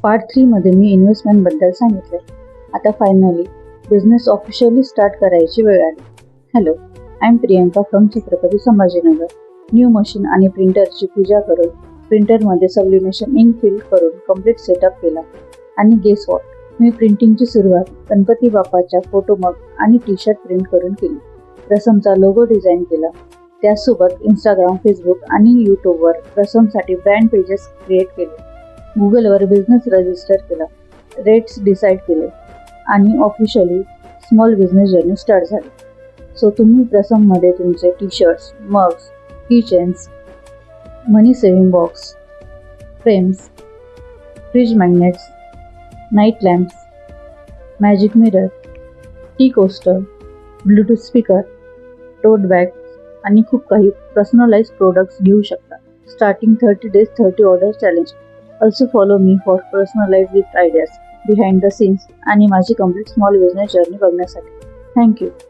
Part 3 मध्ये मी इन्व्हेस्टमेंटबद्दल सांगितले. आता फायनली बिझनेस ऑफिशियली स्टार्ट करायची वेळ आली. Hello, I am Priyanka from Chhatrapati Sambhajinagar. New machine आणि प्रिंटरची पूजा करून प्रिंटरमध्ये सबलिमेशन इंक फिल करून कम्प्लीट सेटअप केला. आणि गेस वॉट, मी प्रिंटिंगची सुरुवात गणपती बाप्पाच्या फोटो मग आणि टी शर्ट प्रिंट करून केली. प्रसमचा लोगो डिझाईन केला. त्यासोबत इंस्टाग्राम, फेसबुक आणि यूट्यूबवर प्रसमसाठी ब्रँड पेजेस क्रिएट केले. गुगलवर बिझनेस रजिस्टर केला, रेट्स डिसाईड केले आणि officially small business journey start झाली. सो तुम्ही प्रसममध्ये तुमचे T shirts, mugs, keychains, money saving box, frames, fridge magnets, night lamps, magic mirror, tea coaster, Bluetooth speaker, tote bag आणि खूप काही पर्सनलाइज्ड प्रोडक्ट्स घेऊ शकता. Starting 30 days 30 order challenge. Also follow me for personalized gift ideas, behind the scenes आणि माझी complete small business journey बघण्यासाठी. Thank you.